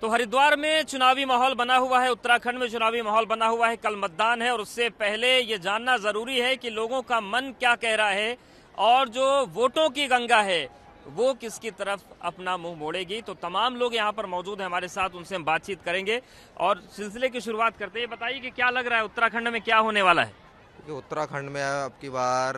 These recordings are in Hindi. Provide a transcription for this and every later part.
तो हरिद्वार में चुनावी माहौल बना हुआ है, उत्तराखंड में चुनावी माहौल बना हुआ है। कल मतदान है और उससे पहले ये जानना जरूरी है कि लोगों का मन क्या कह रहा है और जो वोटों की गंगा है वो किसकी तरफ अपना मुंह मोड़ेगी। तो तमाम लोग यहाँ पर मौजूद हैं हमारे साथ, उनसे हम बातचीत करेंगे और सिलसिले की शुरुआत करते हैं। बताइए कि क्या लग रहा है उत्तराखंड में क्या होने वाला है? कि उत्तराखंड में अब की बार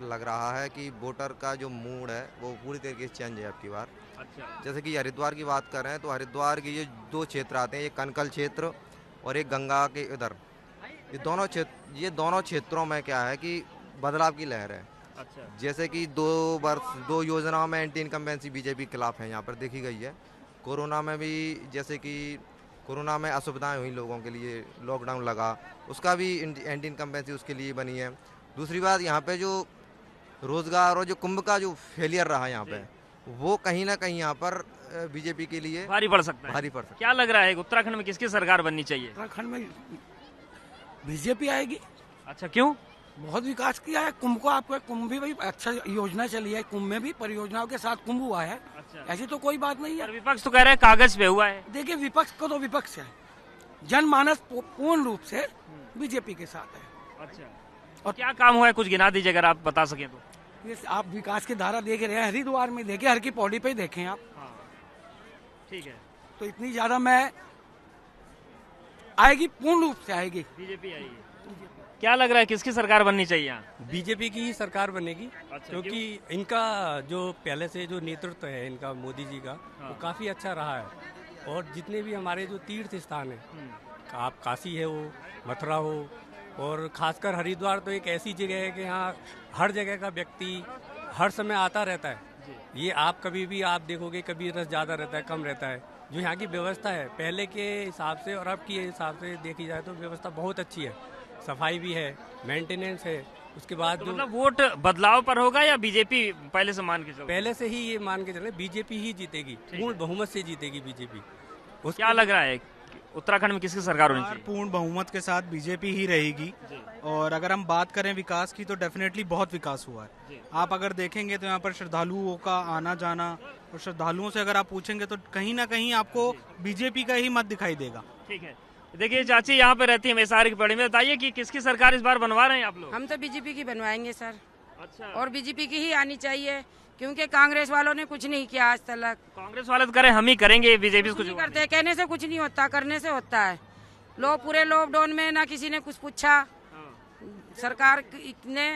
लग रहा है कि वोटर का जो मूड है वो पूरी तरीके से चेंज है अब की बार। अच्छा, जैसे कि हरिद्वार की बात करें तो हरिद्वार के ये दो क्षेत्र आते हैं, ये कनकल क्षेत्र और एक गंगा के इधर। ये दोनों क्षेत्रों में क्या है कि बदलाव की लहर है। अच्छा, जैसे कि दो योजनाओं में एंटी इनकम्बेंसी बीजेपी के खिलाफ है यहाँ पर देखी गई है। कोरोना में भी जैसे कि कोरोना में असुविधाएं हुई लोगों के लिए, लॉकडाउन लगा, उसका भी एंटी इनकम्बेंसी उसके लिए बनी है। दूसरी बात यहाँ पे जो रोजगार और जो कुंभ का जो फेलियर रहा यहाँ पे, वो कहीं ना कहीं यहाँ पर बीजेपी के लिए भारी पड़ सकता है। भारी पड़ सकता है। क्या लग रहा है उत्तराखंड में किसकी सरकार बननी चाहिए? उत्तराखंड में बीजेपी आएगी। अच्छा, क्यों? बहुत विकास किया है। कुंभ को आपको कुंभ भी भाई अच्छा योजना चली है, कुंभ में भी परियोजनाओं के साथ कुंभ हुआ है। अच्छा, ऐसी तो कोई बात नहीं है। विपक्ष तो कह रहे हैं कागज पे हुआ है। देखिए विपक्ष को तो विपक्ष है, जनमानस पूर्ण रूप से बीजेपी के साथ है। अच्छा, और क्या काम हुआ है कुछ गिना दीजिए अगर आप बता सकें तो। ये आप विकास की धारा देख रहे हैं, हरिद्वार में देखे, हर की पौड़ी पे ही देखें आप। हाँ, ठीक है, तो इतनी ज्यादा मैं आएगी, पूर्ण रूप से आएगी बीजेपी आएगी। क्या लग रहा है किसकी सरकार बननी चाहिए यहाँ? बीजेपी की ही सरकार बनेगी। अच्छा, क्योंकि इनका जो पहले से जो नेतृत्व है इनका, मोदी जी का, वो काफी अच्छा रहा है। और जितने भी हमारे जो तीर्थ स्थान है, आप काशी है हो, मथुरा हो, और खासकर हरिद्वार तो एक ऐसी जगह है कि यहाँ हर जगह का व्यक्ति हर समय आता रहता है। ये आप कभी भी आप देखोगे, कभी रस ज्यादा रहता है, कम रहता है। जो यहाँ की व्यवस्था है पहले के हिसाब से और अब के हिसाब से देखी जाए तो व्यवस्था बहुत अच्छी है। सफाई भी है, मेंटेनेंस है। उसके बाद तो जो मतलब वोट बदलाव पर होगा या बीजेपी पहले से मान के चलो? पहले से ही ये मान के चले बीजेपी ही जीतेगी, पूर्ण बहुमत से जीतेगी बीजेपी। क्या लग रहा है उत्तराखंड में किसकी सरकार होनी चाहिए? पूर्ण बहुमत के साथ बीजेपी ही रहेगी। और अगर हम बात करें विकास की तो डेफिनेटली बहुत विकास हुआ है। आप अगर देखेंगे तो यहाँ पर श्रद्धालुओं का आना जाना, और श्रद्धालुओं से अगर आप पूछेंगे तो कहीं ना कहीं आपको बीजेपी का ही मत दिखाई देगा। ठीक है, देखिए चाची यहाँ पे रहती है मेसार की पड़ी में, बताइए कि किसकी सरकार इस बार बनवा रहे हैं आप लोग? हम तो बीजेपी की बनवाएंगे सर। अच्छा, और बीजेपी की ही आनी चाहिए, क्योंकि कांग्रेस वालों ने कुछ नहीं किया आज तक। कांग्रेस वाले तो करें हम ही करेंगे, बीजेपी कुछ नहीं करते, कहने से कुछ नहीं होता, करने से होता है। पूरे लॉकडाउन में ना किसी ने कुछ पूछा, सरकार ने,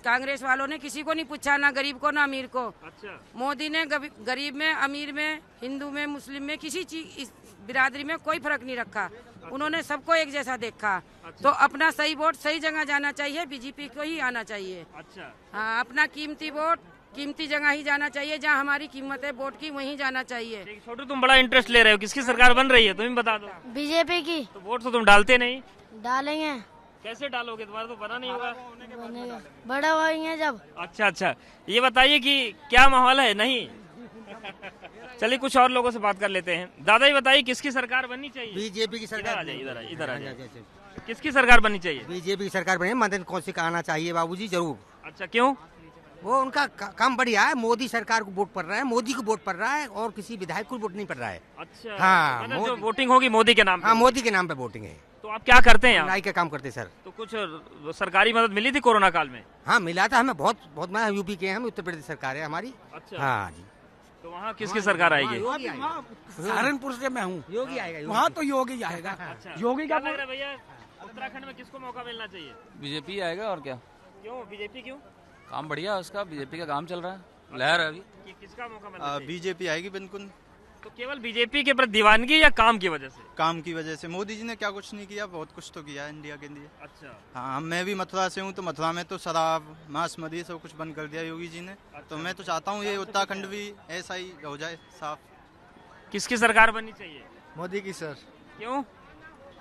कांग्रेस वालों ने किसी को नहीं पूछा, ना गरीब को ना अमीर को। अच्छा, मोदी ने गरीब में, अमीर में, हिंदू में, मुस्लिम में, किसी चीज बिरादरी में कोई फर्क नहीं रखा। उन्होंने सबको एक जैसा देखा। अच्छा, तो अपना सही वोट सही जगह जाना चाहिए, बीजेपी को ही आना चाहिए। अच्छा, हाँ, अपना कीमती वोट कीमती जगह ही जाना चाहिए, जहाँ हमारी कीमत है वोट की वहीं जाना चाहिए। छोटू तुम बड़ा इंटरेस्ट ले रहे हो, किसकी सरकार बन रही है तुम बता दो। बीजेपी की। तो वोट तो तुम डालते नहीं? डालेंगे। कैसे डालोगे, तुम्हारा तो बना नहीं होगा। बनेगा, बड़ा होंगे जब। अच्छा अच्छा, ये बताइए कि क्या माहौल है? नहीं चलिए कुछ और लोगों से बात कर लेते हैं। दादा ये बताइए किसकी सरकार बननी चाहिए? बीजेपी की सरकार। इधर आ जाइए। किसकी सरकार बननी चाहिए? बीजेपी की सरकार बनी, मदन कौशिक का आना चाहिए बाबूजी, जरूर। अच्छा, क्यों? वो उनका काम बढ़िया है। मोदी सरकार को वोट पड़ रहा है, मोदी को वोट पड़ रहा है, और किसी विधायक को वोट नहीं पड़ रहा है। अच्छा, हाँ, मतलब जो वोटिंग होगी मोदी के नाम पे? हाँ, मोदी के नाम पे वोटिंग है। तो आप क्या करते हैं? न्याय का काम करते सर। तो कुछ सरकारी मदद मिली थी कोरोना काल में? हाँ, मिला था हमें, बहुत मैं यूपी के हैं, हम उत्तर प्रदेश सरकार है हमारी। अच्छा, हाँ जी। तो वहाँ किसकी सरकार आएगी? सहारनपुर से मैं हूँ, योगी आएगा। वहाँ तो योगी आएगा। योगी क्या का लग रहा है भैया उत्तराखंड में किसको मौका मिलना चाहिए? बीजेपी आएगा और क्या। क्यों बीजेपी क्यों? काम बढ़िया है उसका, बीजेपी का काम चल रहा है, लहर है अभी। किसका मौका मिलना चाहिए? बीजेपी आएगी बिल्कुल। तो केवल बीजेपी के प्रति दीवानगी या काम की वजह से? काम की वजह से। मोदी जी ने क्या कुछ नहीं किया, बहुत कुछ तो किया है इंडिया के लिए। अच्छा, हाँ, मैं भी मथुरा से हूँ, तो मथुरा में तो शराब, मांस मदिरा सब कुछ बंद कर दिया योगी जी ने। तो मैं तो चाहता हूँ ये उत्तराखंड भी ऐसा ही हो जाए साफ। किसकी सरकार बननी चाहिए? मोदी की सर। क्यों?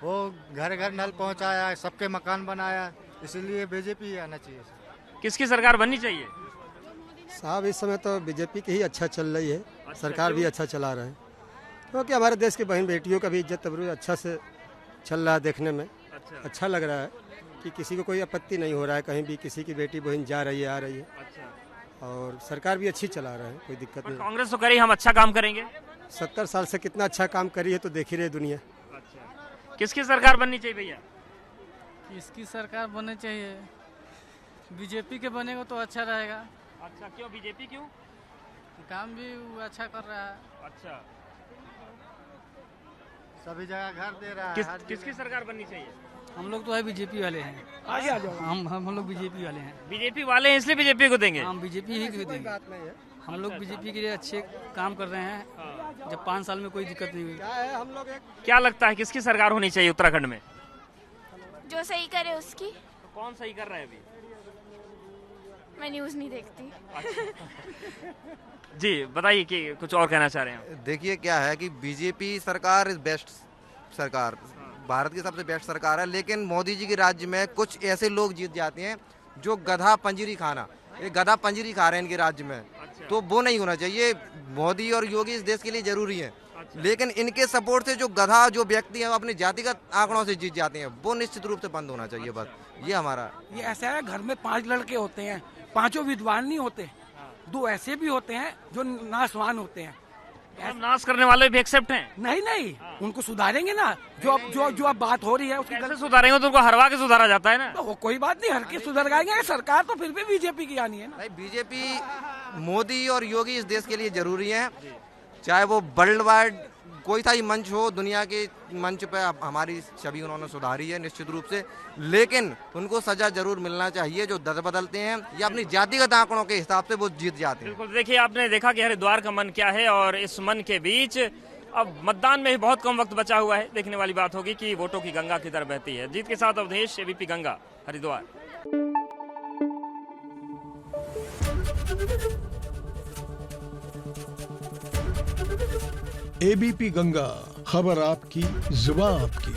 वो घर घर नल पहुंचाया, सबके मकान बनाया, इसलिए बीजेपी ही आना चाहिए। किसकी सरकार बननी चाहिए? साहब इस समय तो बीजेपी की ही अच्छा चल रही है। सरकार भी अच्छा चला रहा है, क्योंकि हमारे देश की बहन बेटियों का भी इज्जत अबरू अच्छा से चल रहा है। देखने में अच्छा लग रहा है कि किसी को कोई आपत्ति नहीं हो रहा है, कहीं भी किसी की बेटी बहन जा रही है, आ रही है। और सरकार भी अच्छी चला रहा है, कोई दिक्कत नहीं। कांग्रेस तो करे हम अच्छा काम करेंगे। 70 साल से कितना अच्छा काम करी है तो देख ही रही दुनिया। अच्छा, किसकी सरकार बननी चाहिए भैया? किसकी सरकार बननी चाहिए? बीजेपी के बनेगा तो अच्छा रहेगा। अच्छा, क्यों बीजेपी क्यों? काम भी वो अच्छा कर रहा है। अच्छा, सभी जगह घर दे रहा है। किसकी सरकार बननी चाहिए? हम लोग तो है बीजेपी वाले हैं। आगे आ जाओ। हम लोग बीजेपी वाले हैं। बीजेपी वाले हैं इसलिए बीजेपी को देंगे? हम बीजेपी ही को देंगे। हम लोग बीजेपी के लिए अच्छे काम कर रहे हैं। जब 5 साल में कोई दिक्कत नहीं हुई। क्या लगता है किसकी सरकार होनी चाहिए उत्तराखंड में? जो सही करे उसकी। तो कौन सही कर रहा है अभी? मैं न्यूज़ नहीं देखती। जी बताइए कि कुछ और कहना चाह रहे हैं? देखिए क्या है कि बीजेपी सरकार इज बेस्ट सरकार, भारत की सबसे बेस्ट सरकार है, लेकिन मोदी जी के राज्य में कुछ ऐसे लोग जीत जाते हैं जो गधा पंजीरी खाना, ये गधा पंजीरी खा रहे हैं इनके राज्य में। तो वो नहीं होना चाहिए। मोदी और योगी इस देश के लिए जरूरी है, लेकिन इनके सपोर्ट से जो गधा जो व्यक्ति है वो अपने जातिगत आंकड़ों से जीत जाते हैं, वो निश्चित रूप से बंद होना चाहिए। बस ये हमारा ये ऐसा है, घर में 5 लड़के होते हैं, 5 विद्वान नहीं होते, 2 ऐसे भी होते हैं जो नासवान होते हैं। नाश करने वाले भी एक्सेप्ट हैं? नहीं, उनको सुधारेंगे ना। जो अब बात हो रही है उसकी कैसे सुधारेंगे? तो उनको हरवा के सुधारा जाता है ना। तो कोई बात नहीं, हर के सुधर जाएंगे। सरकार तो फिर भी बीजेपी की आनी है ना। बीजेपी, मोदी और योगी इस देश के लिए जरूरी है, चाहे वो वर्ल्ड वाइड कोई सा ही मंच हो, दुनिया के मंच पे हमारी छवि उन्होंने सुधारी है निश्चित रूप से, लेकिन उनको सजा जरूर मिलना चाहिए। जो दर बदलते हैं या अपनी जातिगत आंकड़ों के हिसाब से वो जीत जाते हैं। बिल्कुल, देखिए आपने देखा कि हरिद्वार का मन क्या है, और इस मन के बीच अब मतदान में भी बहुत कम वक्त बचा हुआ है। देखने वाली बात होगी कि वोटों की गंगा किधर बहती है। जीत के साथ अवधेश, एबीपी गंगा, हरिद्वार। एबीपी गंगा, खबर आपकी, जुबान आपकी।